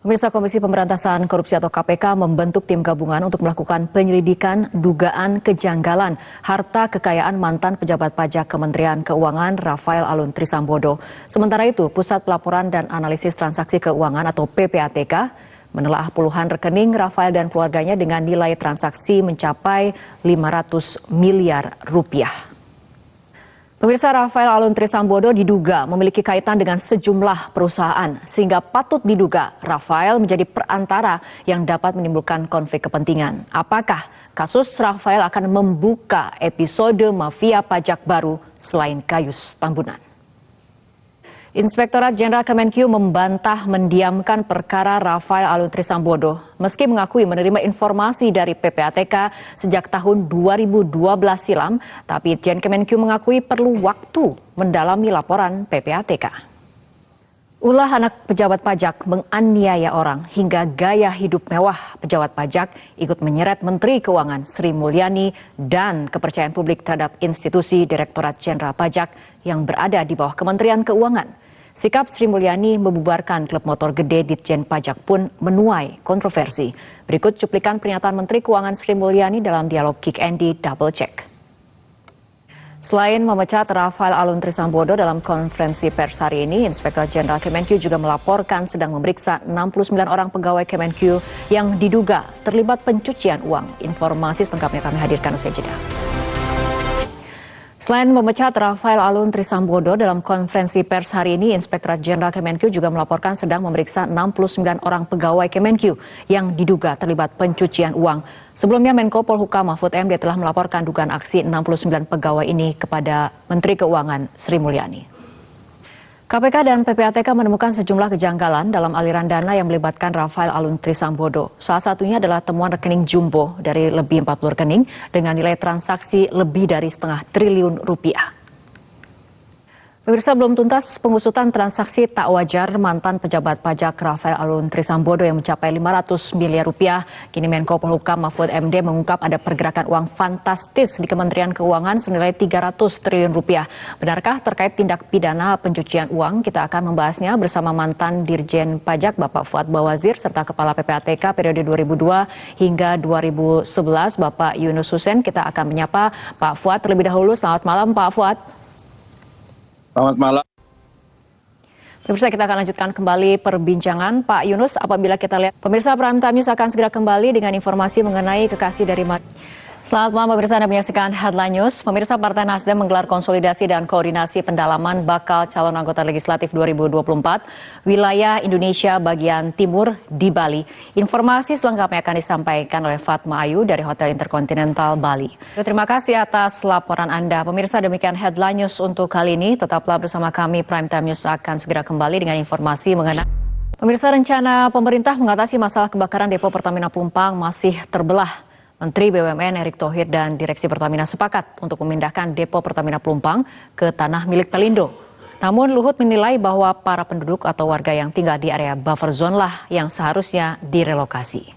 Pemirsa, Komisi Pemberantasan Korupsi atau KPK membentuk tim gabungan untuk melakukan penyelidikan dugaan kejanggalan harta kekayaan mantan pejabat pajak Kementerian Keuangan Rafael Alun Trisambodo. Sementara itu, Pusat Pelaporan dan Analisis Transaksi Keuangan atau PPATK menelaah puluhan rekening Rafael dan keluarganya dengan nilai transaksi mencapai 500 miliar rupiah. Pemirsa, Rafael Alun Trisambodo diduga memiliki kaitan dengan sejumlah perusahaan sehingga patut diduga Rafael menjadi perantara yang dapat menimbulkan konflik kepentingan. Apakah kasus Rafael akan membuka episode mafia pajak baru selain Gayus Tambunan? Inspektorat Jenderal Kemenkyu membantah mendiamkan perkara Rafael Alun Trisambodo meski mengakui menerima informasi dari PPATK sejak tahun 2012 silam, tapi Jen Kemenkyu mengakui perlu waktu mendalami laporan PPATK. Ulah anak pejabat pajak menganiaya orang hingga gaya hidup mewah pejabat pajak ikut menyeret Menteri Keuangan Sri Mulyani dan kepercayaan publik terhadap institusi Direktorat Jenderal Pajak yang berada di bawah Kementerian Keuangan. Sikap Sri Mulyani membubarkan klub motor gede Ditjen Pajak pun menuai kontroversi. Berikut cuplikan pernyataan Menteri Keuangan Sri Mulyani dalam dialog Kick Andy Double Check. Selain memecat Rafael Alun Trisambodo dalam konferensi pers hari ini, Inspektorat Jenderal Kemenkyu juga melaporkan sedang memeriksa 69 orang pegawai Kemenkyu yang diduga terlibat pencucian uang. Informasi selengkapnya kami hadirkan usai jeda. Selain memecat Rafael Alun Trisambodo dalam konferensi pers hari ini, Inspektorat Jenderal Kemenkyu juga melaporkan sedang memeriksa 69 orang pegawai Kemenkyu yang diduga terlibat pencucian uang. Sebelumnya Menko Polhukam Mahfud MD telah melaporkan dugaan aksi 69 pegawai ini kepada Menteri Keuangan Sri Mulyani. KPK dan PPATK menemukan sejumlah kejanggalan dalam aliran dana yang melibatkan Rafael Alun Trisambodo. Salah satunya adalah temuan rekening jumbo dari lebih 40 rekening dengan nilai transaksi lebih dari setengah triliun rupiah. Pemirsa, belum tuntas pengusutan transaksi tak wajar mantan pejabat pajak Rafael Alun Trisambodo yang mencapai 500 miliar rupiah. Kini Menko Polhukam Mahfud MD mengungkap ada pergerakan uang fantastis di Kementerian Keuangan senilai 300 triliun rupiah. Benarkah terkait tindak pidana pencucian uang? Kita akan membahasnya bersama mantan Dirjen Pajak Bapak Fuad Bawazir serta Kepala PPATK periode 2002 hingga 2011 Bapak Yunus Hussein. Kita akan menyapa Pak Fuad terlebih dahulu. Selamat malam Pak Fuad. Selamat malam. Pemirsa, kita akan lanjutkan kembali perbincangan. Pak Yunus, apabila kita lihat, pemirsa Prime Time News akan segera kembali dengan informasi mengenai kekasih dari Selamat malam pemirsa, Anda menyaksikan Headline News. Pemirsa, Partai Nasdem menggelar konsolidasi dan koordinasi pendalaman bakal calon anggota legislatif 2024 wilayah Indonesia bagian timur di Bali. Informasi selengkapnya akan disampaikan oleh Fatma Ayu dari Hotel Intercontinental Bali. Terima kasih atas laporan Anda. Pemirsa, demikian Headline News untuk kali ini. Tetaplah bersama kami, Prime Time News akan segera kembali dengan informasi mengenai pemirsa, rencana pemerintah mengatasi masalah kebakaran depo Pertamina Pelumpang masih terbelah. Menteri BUMN Erick Thohir dan Direksi Pertamina sepakat untuk memindahkan depo Pertamina Pelumpang ke tanah milik Pelindo. Namun Luhut menilai bahwa para penduduk atau warga yang tinggal di area buffer zone lah yang seharusnya direlokasi.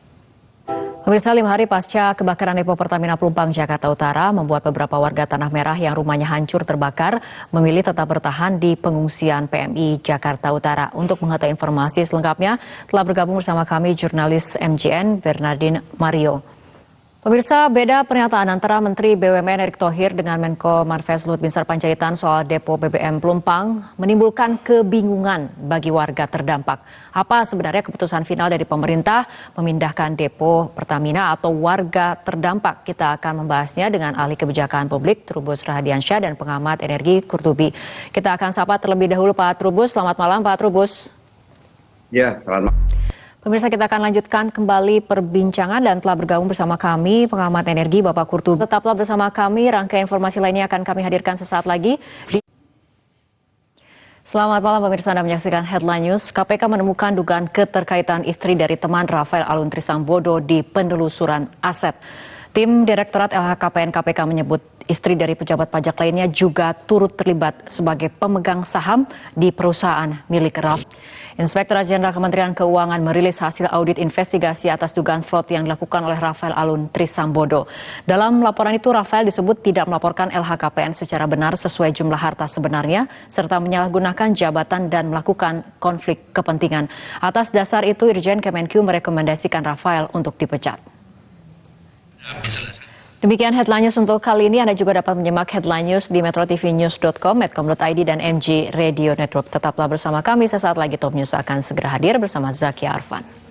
Pemirsa, 5 hari pasca kebakaran depo Pertamina Pelumpang Jakarta Utara membuat beberapa warga Tanah Merah yang rumahnya hancur terbakar memilih tetap bertahan di pengungsian PMI Jakarta Utara. Untuk mengetahui informasi selengkapnya telah bergabung bersama kami jurnalis MJN Bernardin Mario. Pemirsa, beda pernyataan antara Menteri BUMN Erick Thohir dengan Menko Marves Luhut Binsar Panjaitan soal depo BBM Pelumpang menimbulkan kebingungan bagi warga terdampak. Apa sebenarnya keputusan final dari pemerintah memindahkan depo Pertamina atau warga terdampak? Kita akan membahasnya dengan ahli kebijakan publik Trubus Rahadiansyah dan pengamat energi Kurtubi. Kita akan sapa terlebih dahulu Pak Trubus. Selamat malam Pak Trubus. Ya, selamat malam. Pemirsa, kita akan lanjutkan kembali perbincangan dan telah bergabung bersama kami pengamat energi Bapak Kurtubi. Tetaplah bersama kami, rangkaian informasi lainnya akan kami hadirkan sesaat lagi. Selamat malam pemirsa, Anda menyaksikan Headline News. KPK menemukan dugaan keterkaitan istri dari teman Rafael Alun Trisambodo di penelusuran aset. Tim Direktorat LHKPN KPK menyebut Istri dari pejabat pajak lainnya juga turut terlibat sebagai pemegang saham di perusahaan milik Raf. Inspektur Jenderal Kementerian Keuangan merilis hasil audit investigasi atas dugaan fraud yang dilakukan oleh Rafael Alun Trisambodo. Dalam laporan itu, Rafael disebut tidak melaporkan LHKPN secara benar sesuai jumlah harta sebenarnya, serta menyalahgunakan jabatan dan melakukan konflik kepentingan. Atas dasar itu, Irjen Kemenku merekomendasikan Rafael untuk dipecat. Demikian headline news untuk kali ini. Anda juga dapat menyimak headline news di metrotvnews.com, medcom.id, dan MG Radio Network. Tetaplah bersama kami, sesaat lagi Top News akan segera hadir bersama Zakia Arfan.